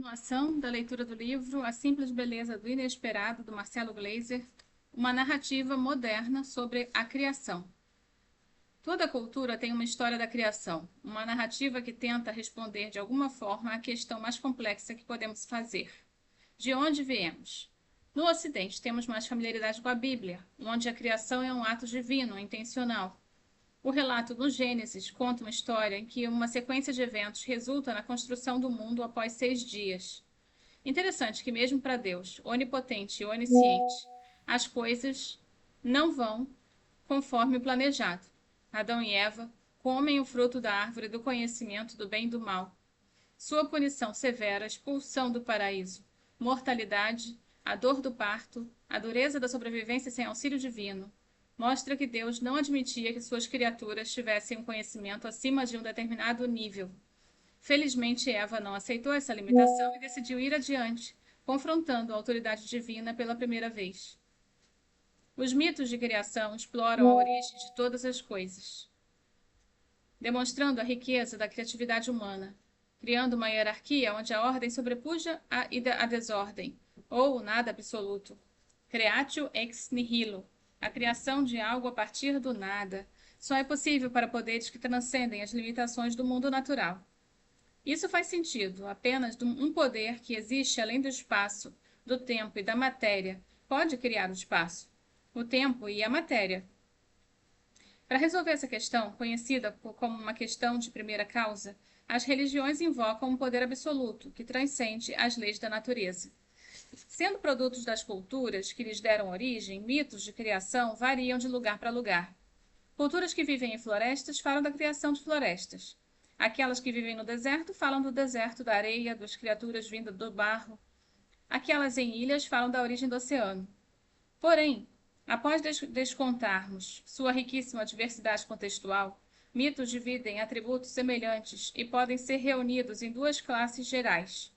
Continuação da leitura do livro A Simples Beleza do Inesperado, do Marcelo Gleiser, uma narrativa moderna sobre a criação. Toda cultura tem uma história da criação, uma narrativa que tenta responder de alguma forma à questão mais complexa que podemos fazer. De onde viemos? No Ocidente, temos mais familiaridade com a Bíblia, onde a criação é um ato divino, intencional. O relato do Gênesis conta uma história em que uma sequência de eventos resulta na construção do mundo após 6 dias. Interessante que mesmo para Deus, onipotente e onisciente, as coisas não vão conforme o planejado. Adão e Eva comem o fruto da árvore do conhecimento do bem e do mal. Sua punição severa, a expulsão do paraíso, mortalidade, a dor do parto, a dureza da sobrevivência sem auxílio divino, mostra que Deus não admitia que suas criaturas tivessem um conhecimento acima de um determinado nível. Felizmente, Eva não aceitou essa limitação e decidiu ir adiante, confrontando a autoridade divina pela primeira vez. Os mitos de criação exploram a origem de todas as coisas, demonstrando a riqueza da criatividade humana, criando uma hierarquia onde a ordem sobrepuja a desordem, ou o nada absoluto. Creatio ex nihilo, a criação de algo a partir do nada, só é possível para poderes que transcendem as limitações do mundo natural. Isso faz sentido, apenas um poder que existe além do espaço, do tempo e da matéria pode criar o espaço, o tempo e a matéria. Para resolver essa questão, conhecida como uma questão de primeira causa, as religiões invocam um poder absoluto que transcende as leis da natureza. Sendo produtos das culturas que lhes deram origem, mitos de criação variam de lugar para lugar. Culturas que vivem em florestas falam da criação de florestas. Aquelas que vivem no deserto falam do deserto, da areia, das criaturas vindas do barro. Aquelas em ilhas falam da origem do oceano. Porém, após descontarmos sua riquíssima diversidade contextual, mitos dividem atributos semelhantes e podem ser reunidos em duas classes gerais,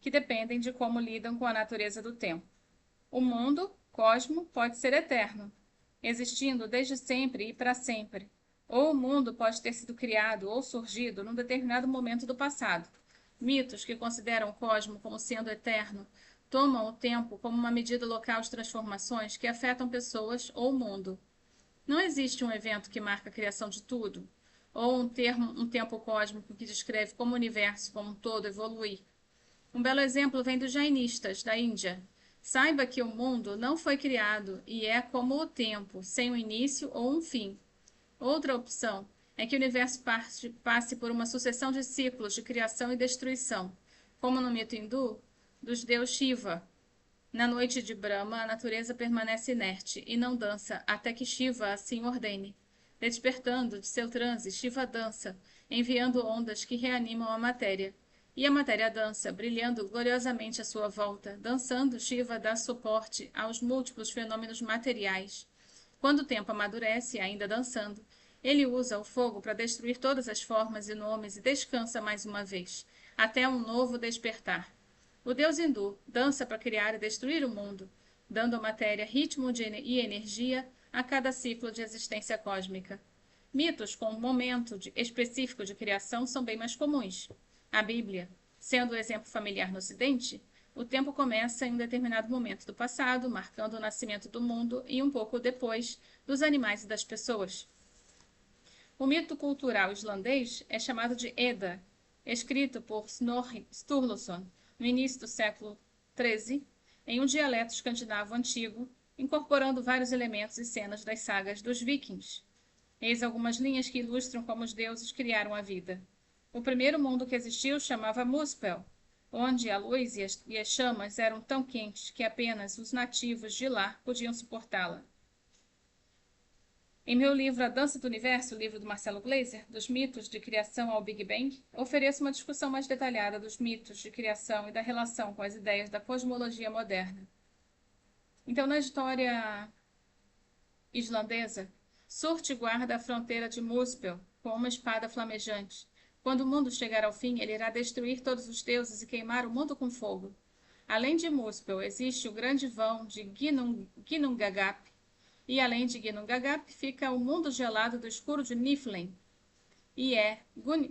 que dependem de como lidam com a natureza do tempo. O mundo, cosmo, pode ser eterno, existindo desde sempre e para sempre. Ou o mundo pode ter sido criado ou surgido num determinado momento do passado. Mitos que consideram o cosmo como sendo eterno tomam o tempo como uma medida local de transformações que afetam pessoas ou o mundo. Não existe um evento que marca a criação de tudo, ou um tempo cósmico que descreve como o universo como um todo evolui. Um belo exemplo vem dos jainistas, da Índia. Saiba que o mundo não foi criado e é como o tempo, sem um início ou um fim. Outra opção é que o universo passe por uma sucessão de ciclos de criação e destruição, como no mito hindu dos deus Shiva. Na noite de Brahma, a natureza permanece inerte e não dança até que Shiva assim ordene. Despertando de seu transe, Shiva dança, enviando ondas que reanimam a matéria. E a matéria dança, brilhando gloriosamente à sua volta. Dançando, Shiva dá suporte aos múltiplos fenômenos materiais. Quando o tempo amadurece, ainda dançando, ele usa o fogo para destruir todas as formas e nomes e descansa mais uma vez, até um novo despertar. O deus hindu dança para criar e destruir o mundo, dando à matéria ritmo e energia a cada ciclo de existência cósmica. Mitos com um momento específico de criação são bem mais comuns. A Bíblia, sendo o exemplo familiar no Ocidente, o tempo começa em um determinado momento do passado, marcando o nascimento do mundo e um pouco depois dos animais e das pessoas. O mito cultural islandês é chamado de Edda, escrito por Snorri Sturluson no início do século XIII, em um dialeto escandinavo antigo, incorporando vários elementos e cenas das sagas dos vikings. Eis algumas linhas que ilustram como os deuses criaram a vida. O primeiro mundo que existiu chamava Muspel, onde a luz e as chamas eram tão quentes que apenas os nativos de lá podiam suportá-la. Em meu livro A Dança do Universo, livro do Marcelo Gleiser, dos mitos de criação ao Big Bang, ofereço uma discussão mais detalhada dos mitos de criação e da relação com as ideias da cosmologia moderna. Então, na história islandesa, Surte guarda a fronteira de Muspel com uma espada flamejante. Quando o mundo chegar ao fim, ele irá destruir todos os deuses e queimar o mundo com fogo. Além de Muspel, existe o grande vão de Ginnungagap, e além de Ginnungagap fica o mundo gelado do escuro de Niflheim. E é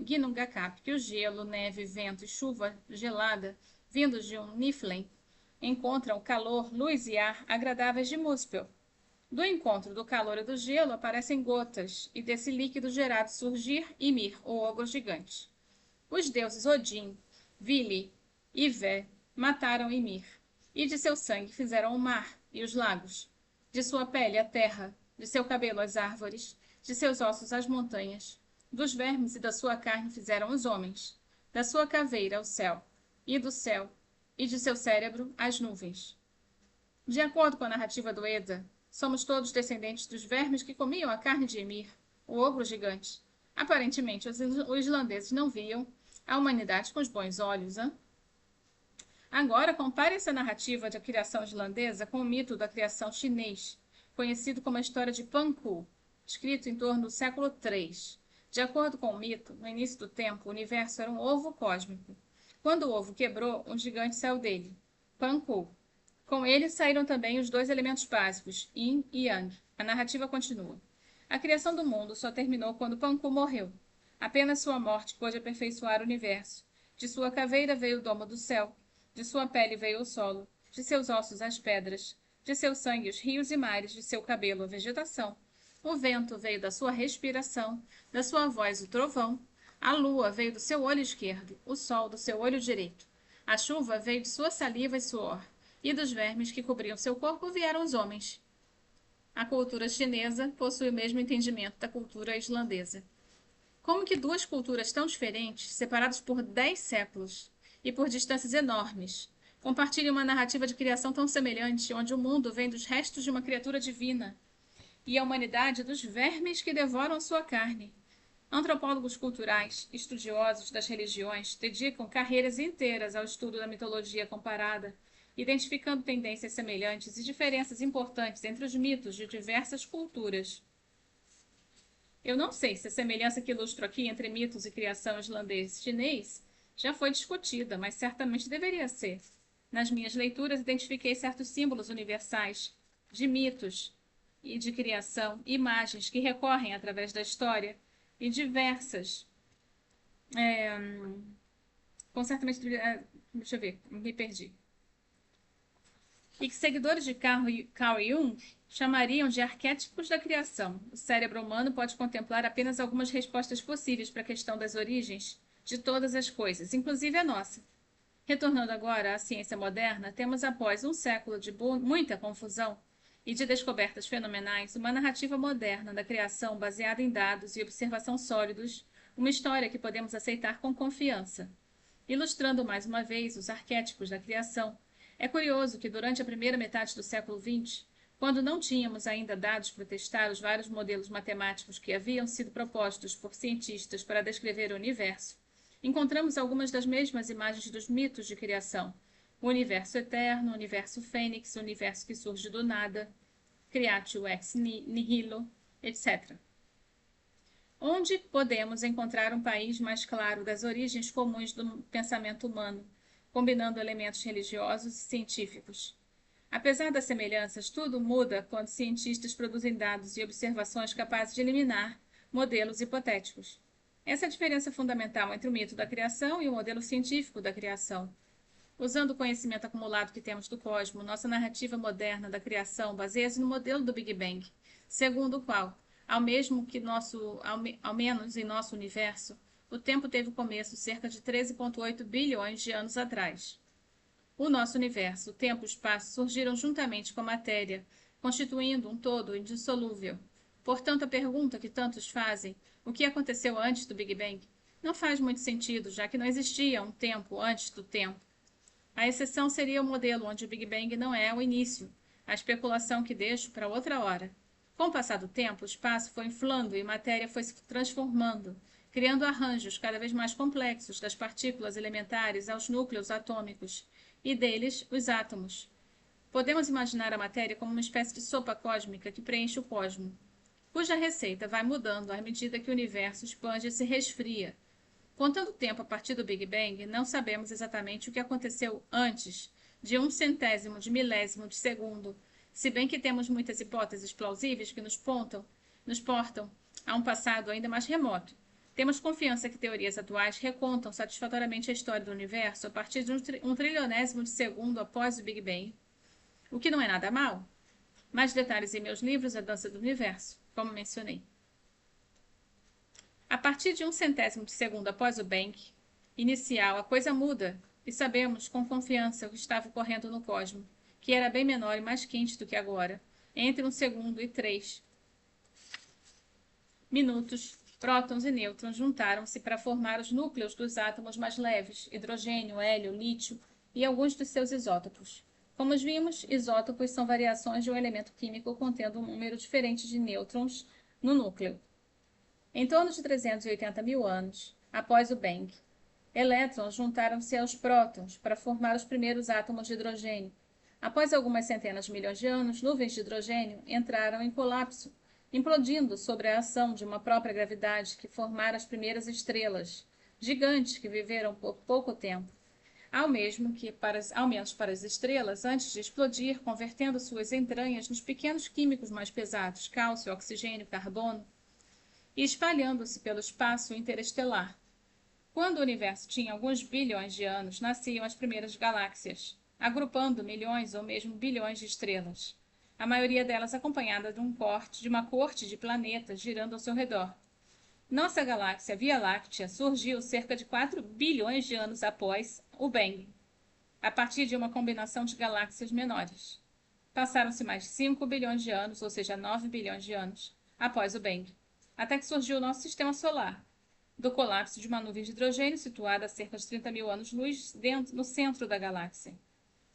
Ginnungagap que o gelo, neve, vento e chuva gelada vindos de um Niflheim, encontram calor, luz e ar agradáveis de Muspel. Do encontro do calor e do gelo aparecem gotas, e desse líquido gerado surgir Ymir, o ogro gigante. Os deuses Odin, Vili e Vé mataram Ymir, e de seu sangue fizeram o mar e os lagos, de sua pele a terra, de seu cabelo as árvores, de seus ossos as montanhas, dos vermes e da sua carne fizeram os homens, da sua caveira o céu, e do céu, e de seu cérebro as nuvens. De acordo com a narrativa do Edda, somos todos descendentes dos vermes que comiam a carne de Ymir, o ogro gigante. Aparentemente, os islandeses não viam a humanidade com os bons olhos. Hein? Agora, compare essa narrativa da criação islandesa com o mito da criação chinês, conhecido como a história de Panku, escrito em torno do século III. De acordo com o mito, no início do tempo, o universo era um ovo cósmico. Quando o ovo quebrou, um gigante saiu dele, Panku. Com ele saíram também os dois elementos básicos, Yin e Yang. A narrativa continua. A criação do mundo só terminou quando Panku morreu. Apenas sua morte pôde aperfeiçoar o universo. De sua caveira veio o domo do céu. De sua pele veio o solo. De seus ossos as pedras. De seu sangue os rios e mares. De seu cabelo a vegetação. O vento veio da sua respiração. Da sua voz o trovão. A lua veio do seu olho esquerdo. O sol do seu olho direito. A chuva veio de sua saliva e suor. E dos vermes que cobriam seu corpo vieram os homens. A cultura chinesa possui o mesmo entendimento da cultura islandesa. Como que duas culturas tão diferentes, separadas por 10 séculos e por distâncias enormes, compartilham uma narrativa de criação tão semelhante, onde o mundo vem dos restos de uma criatura divina e a humanidade dos vermes que devoram sua carne? Antropólogos culturais, estudiosos das religiões, dedicam carreiras inteiras ao estudo da mitologia comparada, identificando tendências semelhantes e diferenças importantes entre os mitos de diversas culturas. Eu não sei se a semelhança que ilustro aqui entre mitos e criação islandês e chinês já foi discutida, mas certamente deveria ser. Nas minhas leituras, identifiquei certos símbolos universais de mitos e de criação, imagens que recorrem através da história e diversas. Com certamente. Deixa eu ver, me perdi. E que seguidores de Carl Jung chamariam de arquétipos da criação. O cérebro humano pode contemplar apenas algumas respostas possíveis para a questão das origens de todas as coisas, inclusive a nossa. Retornando agora à ciência moderna, temos após um século de muita confusão e de descobertas fenomenais, uma narrativa moderna da criação baseada em dados e observação sólidos, uma história que podemos aceitar com confiança. Ilustrando mais uma vez os arquétipos da criação, é curioso que durante a primeira metade do século XX, quando não tínhamos ainda dados para testar os vários modelos matemáticos que haviam sido propostos por cientistas para descrever o universo, encontramos algumas das mesmas imagens dos mitos de criação. O universo eterno, o universo fênix, o universo que surge do nada, creatio ex nihilo, etc. Onde podemos encontrar um país mais claro das origens comuns do pensamento humano, combinando elementos religiosos e científicos? Apesar das semelhanças, tudo muda quando cientistas produzem dados e observações capazes de eliminar modelos hipotéticos. Essa é a diferença fundamental entre o mito da criação e o modelo científico da criação. Usando o conhecimento acumulado que temos do cosmos, nossa narrativa moderna da criação baseia-se no modelo do Big Bang, segundo o qual, ao menos em nosso universo, o tempo teve começo cerca de 13,8 bilhões de anos atrás. O nosso universo, o tempo e o espaço surgiram juntamente com a matéria, constituindo um todo indissolúvel. Portanto, a pergunta que tantos fazem, o que aconteceu antes do Big Bang, não faz muito sentido, já que não existia um tempo antes do tempo. A exceção seria o modelo onde o Big Bang não é o início, a especulação que deixo para outra hora. Com o passar do tempo, o espaço foi inflando e a matéria foi se transformando, criando arranjos cada vez mais complexos, das partículas elementares aos núcleos atômicos, e deles os átomos. Podemos imaginar a matéria como uma espécie de sopa cósmica que preenche o cosmos, cuja receita vai mudando à medida que o universo expande e se resfria. Contando o tempo a partir do Big Bang, não sabemos exatamente o que aconteceu antes de 1/100º de milésimo de segundo, se bem que temos muitas hipóteses plausíveis que nos portam a um passado ainda mais remoto. Temos confiança que teorias atuais recontam satisfatoriamente a história do universo a partir de um trilionésimo de segundo após o Big Bang, o que não é nada mal. Mais detalhes em meus livros A Dança do Universo, como mencionei. A partir de um centésimo de segundo após o Bang inicial, a coisa muda e sabemos com confiança o que estava ocorrendo no cosmos, que era bem menor e mais quente do que agora, entre 1 segundo e 3 minutos. Prótons e nêutrons juntaram-se para formar os núcleos dos átomos mais leves, hidrogênio, hélio, lítio e alguns dos seus isótopos. Como vimos, isótopos são variações de um elemento químico contendo um número diferente de nêutrons no núcleo. Em torno de 380 mil anos após o Bang, elétrons juntaram-se aos prótons para formar os primeiros átomos de hidrogênio. Após algumas centenas de milhões de anos, nuvens de hidrogênio entraram em colapso, implodindo sob a ação de uma própria gravidade que formara as primeiras estrelas, gigantes que viveram por pouco tempo, ao menos para as estrelas, antes de explodir, convertendo suas entranhas nos pequenos químicos mais pesados, cálcio, oxigênio, carbono, e espalhando-se pelo espaço interestelar. Quando o universo tinha alguns bilhões de anos, nasciam as primeiras galáxias, agrupando milhões ou mesmo bilhões de estrelas, a maioria delas acompanhada de uma corte de planetas girando ao seu redor. Nossa galáxia Via Láctea surgiu cerca de 4 bilhões de anos após o Bang, a partir de uma combinação de galáxias menores. Passaram-se mais de 5 bilhões de anos, ou seja, 9 bilhões de anos, após o Bang, até que surgiu o nosso sistema solar, do colapso de uma nuvem de hidrogênio situada a cerca de 30 mil anos-luz no centro da galáxia.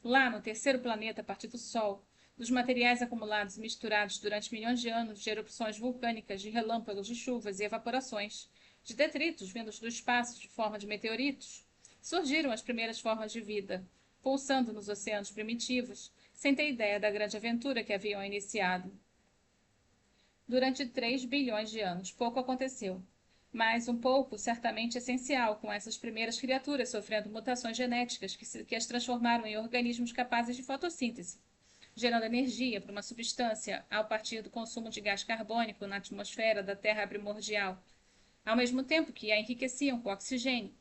Lá, no terceiro planeta a partir do Sol, dos materiais acumulados e misturados durante milhões de anos de erupções vulcânicas, de relâmpagos, de chuvas e evaporações, de detritos vindos do espaço de forma de meteoritos, surgiram as primeiras formas de vida, pulsando nos oceanos primitivos, sem ter ideia da grande aventura que haviam iniciado. Durante 3 bilhões de anos, pouco aconteceu, mas um pouco certamente essencial, com essas primeiras criaturas sofrendo mutações genéticas que as transformaram em organismos capazes de fotossíntese, gerando energia para uma substância a partir do consumo de gás carbônico na atmosfera da Terra primordial, ao mesmo tempo que a enriqueciam com oxigênio.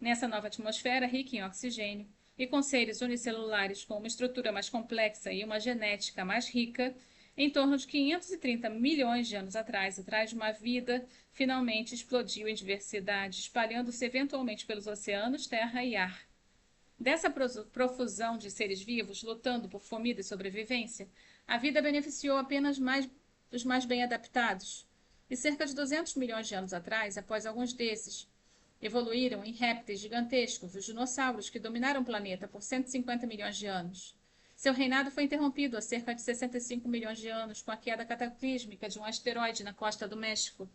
Nessa nova atmosfera rica em oxigênio e com seres unicelulares com uma estrutura mais complexa e uma genética mais rica, em torno de 530 milhões de anos atrás de uma vida, finalmente explodiu em diversidade, espalhando-se eventualmente pelos oceanos, terra e ar. Dessa profusão de seres vivos lutando por comida e sobrevivência, a vida beneficiou apenas os mais bem adaptados. E cerca de 200 milhões de anos atrás, após alguns desses, evoluíram em répteis gigantescos, os dinossauros, que dominaram o planeta por 150 milhões de anos. Seu reinado foi interrompido há cerca de 65 milhões de anos com a queda cataclísmica de um asteroide na costa do México.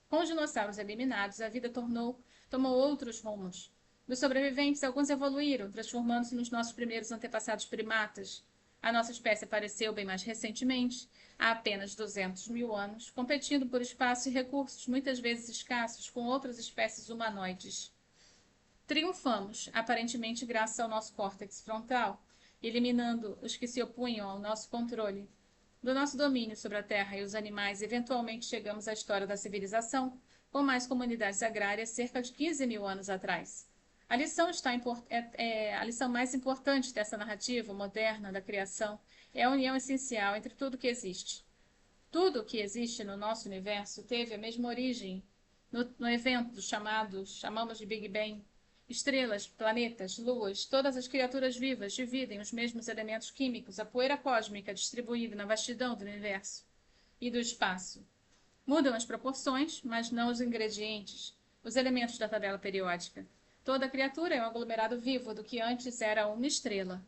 Com os dinossauros eliminados, a vida tomou outros rumos. Dos sobreviventes, alguns evoluíram, transformando-se nos nossos primeiros antepassados primatas. A nossa espécie apareceu bem mais recentemente, há apenas 200 mil anos, competindo por espaço e recursos muitas vezes escassos com outras espécies humanoides. Triunfamos, aparentemente graças ao nosso córtex frontal, eliminando os que se opunham ao nosso controle. Do nosso domínio sobre a Terra e os animais, eventualmente chegamos à história da civilização, com mais comunidades agrárias cerca de 15 mil anos atrás. A lição mais importante dessa narrativa moderna da criação é a união essencial entre tudo que existe. Tudo o que existe no nosso universo teve a mesma origem no evento chamamos de Big Bang. Estrelas, planetas, luas, todas as criaturas vivas dividem os mesmos elementos químicos, a poeira cósmica distribuída na vastidão do universo e do espaço. Mudam as proporções, mas não os ingredientes, os elementos da tabela periódica. Toda criatura é um aglomerado vivo do que antes era uma estrela.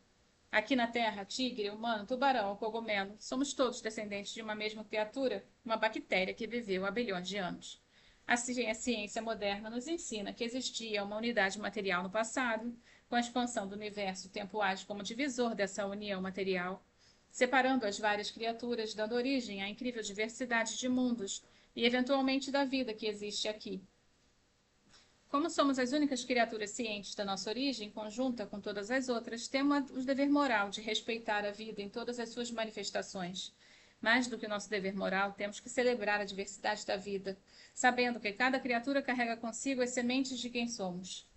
Aqui na Terra, tigre, humano, tubarão ou cogumelo, somos todos descendentes de uma mesma criatura, uma bactéria que viveu há bilhões de anos. Assim, a ciência moderna nos ensina que existia uma unidade material no passado, com a expansão do universo, o tempo age como divisor dessa união material, separando as várias criaturas, dando origem à incrível diversidade de mundos e, eventualmente, da vida que existe aqui. Como somos as únicas criaturas cientes da nossa origem, conjunta com todas as outras, temos o dever moral de respeitar a vida em todas as suas manifestações. Mais do que o nosso dever moral, temos que celebrar a diversidade da vida, sabendo que cada criatura carrega consigo as sementes de quem somos.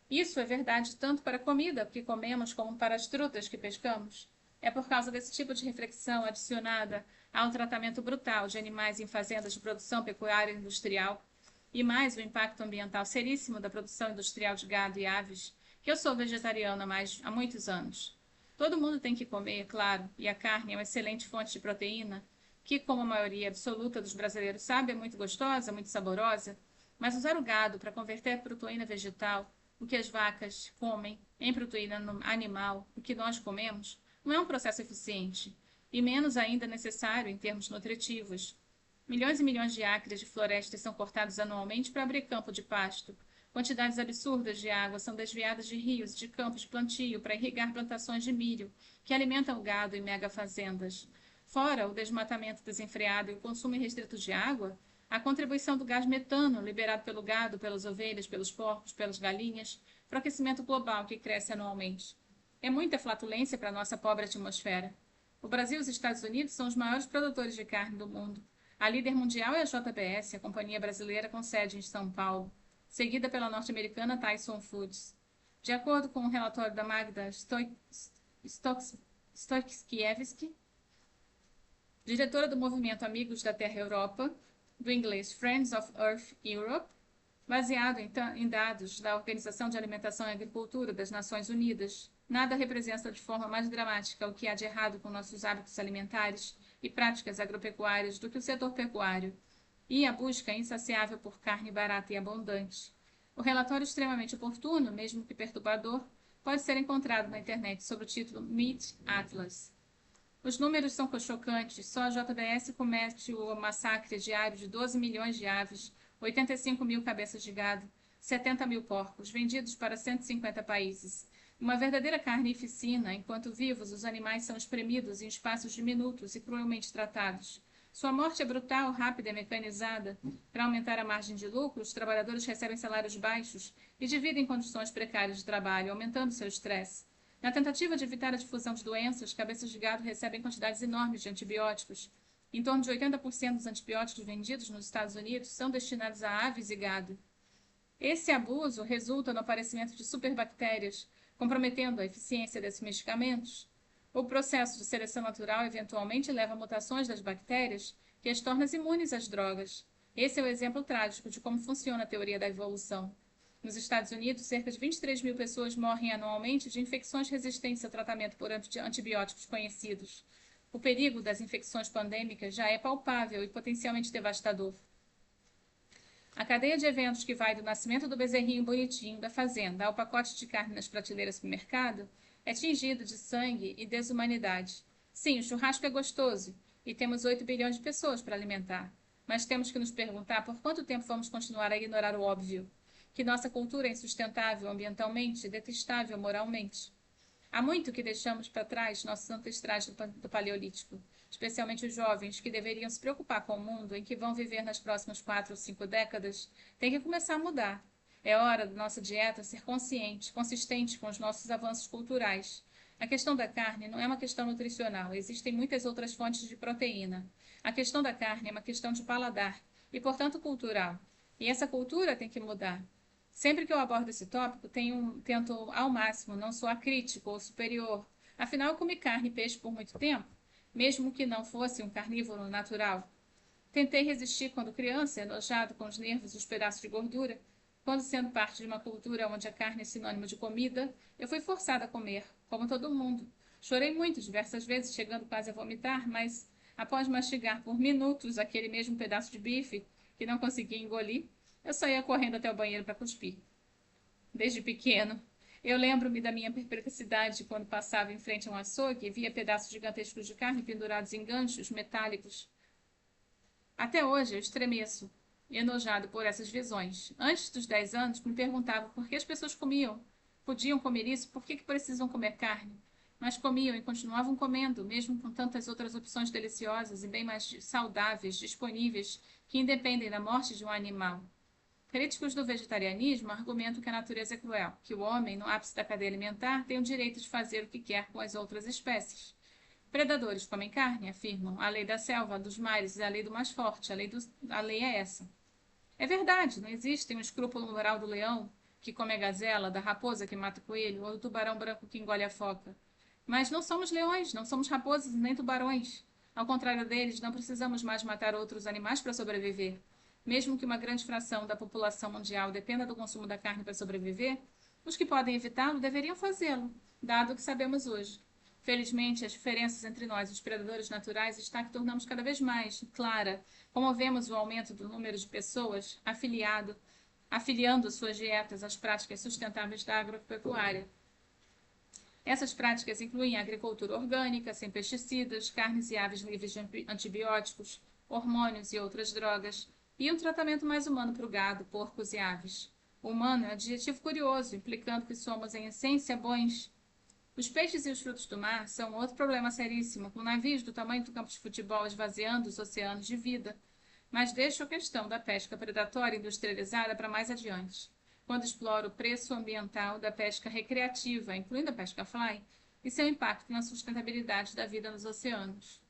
Isso é verdade tanto para a comida que comemos como para as frutas que pescamos. É por causa desse tipo de reflexão adicionada ao tratamento brutal de animais em fazendas de produção pecuária industrial e mais o impacto ambiental seríssimo da produção industrial de gado e aves, que eu sou vegetariana há muitos anos. Todo mundo tem que comer, claro, e a carne é uma excelente fonte de proteína, que, como a maioria absoluta dos brasileiros sabe, é muito gostosa, muito saborosa, mas usar o gado para converter proteína vegetal, o que as vacas comem, em proteína animal, o que nós comemos, não é um processo eficiente, e menos ainda necessário em termos nutritivos. Milhões e milhões de acres de florestas são cortados anualmente para abrir campo de pasto. Quantidades absurdas de água são desviadas de rios e de campos de plantio para irrigar plantações de milho, que alimentam o gado em megafazendas. Fora o desmatamento desenfreado e o consumo irrestrito de água, a contribuição do gás metano liberado pelo gado, pelas ovelhas, pelos porcos, pelas galinhas, para o aquecimento global que cresce anualmente. É muita flatulência para a nossa pobre atmosfera. O Brasil e os Estados Unidos são os maiores produtores de carne do mundo. A líder mundial é a JBS, a companhia brasileira com sede em São Paulo, seguida pela norte-americana Tyson Foods. De acordo com um relatório da Magda Stokskiewicz, diretora do movimento Amigos da Terra Europa, do inglês Friends of Earth Europe, baseado em dados da Organização de Alimentação e Agricultura das Nações Unidas, nada representa de forma mais dramática o que há de errado com nossos hábitos alimentares e práticas agropecuárias do que o setor pecuário e a busca insaciável por carne barata e abundante. O relatório extremamente oportuno, mesmo que perturbador, pode ser encontrado na internet sob o título Meat Atlas. Os números são chocantes. Só a JBS comete o massacre diário de 12 milhões de aves, 85 mil cabeças de gado, 70 mil porcos, vendidos para 150 países. Uma verdadeira carnificina, enquanto vivos, os animais são espremidos em espaços diminutos e cruelmente tratados. Sua morte é brutal, rápida e mecanizada. Para aumentar a margem de lucro, os trabalhadores recebem salários baixos e dividem condições precárias de trabalho, aumentando seu estresse. Na tentativa de evitar a difusão de doenças, cabeças de gado recebem quantidades enormes de antibióticos. Em torno de 80% dos antibióticos vendidos nos Estados Unidos são destinados a aves e gado. Esse abuso resulta no aparecimento de superbactérias, comprometendo a eficiência desses medicamentos. O processo de seleção natural eventualmente leva a mutações das bactérias que as tornam imunes às drogas. Esse é o exemplo trágico de como funciona a teoria da evolução. Nos Estados Unidos, cerca de 23 mil pessoas morrem anualmente de infecções resistentes ao tratamento por antibióticos conhecidos. O perigo das infecções pandêmicas já é palpável e potencialmente devastador. A cadeia de eventos que vai do nascimento do bezerrinho bonitinho da fazenda ao pacote de carne nas prateleiras do mercado é tingida de sangue e desumanidade. Sim, o churrasco é gostoso e temos 8 bilhões de pessoas para alimentar, mas temos que nos perguntar por quanto tempo vamos continuar a ignorar o óbvio. Que nossa cultura é insustentável ambientalmente e detestável moralmente. Há muito que deixamos para trás nossos ancestrais do Paleolítico, especialmente os jovens que deveriam se preocupar com o mundo em que vão viver nas próximas 4 ou 5 décadas, têm que começar a mudar. É hora da nossa dieta ser consciente, consistente com os nossos avanços culturais. A questão da carne não é uma questão nutricional, existem muitas outras fontes de proteína. A questão da carne é uma questão de paladar e, portanto, cultural. E essa cultura tem que mudar. Sempre que eu abordo esse tópico, tento ao máximo não soar crítico ou superior. Afinal, eu comi carne e peixe por muito tempo, mesmo que não fosse um carnívoro natural. Tentei resistir quando criança, enojado com os nervos e os pedaços de gordura. Quando, sendo parte de uma cultura onde a carne é sinônimo de comida, eu fui forçada a comer, como todo mundo. Chorei muito diversas vezes, chegando quase a vomitar, mas, após mastigar por minutos aquele mesmo pedaço de bife que não conseguia engolir, eu só ia correndo até o banheiro para cuspir. Desde pequeno, eu lembro-me da minha perplexidade quando passava em frente a um açougue e via pedaços gigantescos de carne pendurados em ganchos metálicos. Até hoje eu estremeço, enojado por essas visões. Antes dos 10 anos, me perguntava por que as pessoas podiam comer isso, por que precisam comer carne. Mas comiam e continuavam comendo, mesmo com tantas outras opções deliciosas e bem mais saudáveis disponíveis que independem da morte de um animal. Críticos do vegetarianismo argumentam que a natureza é cruel, que o homem, no ápice da cadeia alimentar, tem o direito de fazer o que quer com as outras espécies. Predadores comem carne, afirmam. A lei da selva, dos mares, é a lei do mais forte. A lei é essa. É verdade, não existe um escrúpulo moral do leão que come a gazela, da raposa que mata o coelho, ou do tubarão branco que engole a foca. Mas não somos leões, não somos raposas nem tubarões. Ao contrário deles, não precisamos mais matar outros animais para sobreviver. Mesmo que uma grande fração da população mundial dependa do consumo da carne para sobreviver, os que podem evitá-lo deveriam fazê-lo, dado o que sabemos hoje. Felizmente, as diferenças entre nós e os predadores naturais está que tornamos cada vez mais clara, como vemos o aumento do número de pessoas afiliando suas dietas às práticas sustentáveis da agropecuária. Essas práticas incluem a agricultura orgânica, sem pesticidas, carnes e aves livres de antibióticos, hormônios e outras drogas, e um tratamento mais humano para o gado, porcos e aves. O humano é um adjetivo curioso, implicando que somos, em essência, bons. Os peixes e os frutos do mar são outro problema seríssimo, com navios do tamanho do campo de futebol esvaziando os oceanos de vida. Mas deixo a questão da pesca predatória industrializada para mais adiante, quando exploro o preço ambiental da pesca recreativa, incluindo a pesca fly, e seu impacto na sustentabilidade da vida nos oceanos.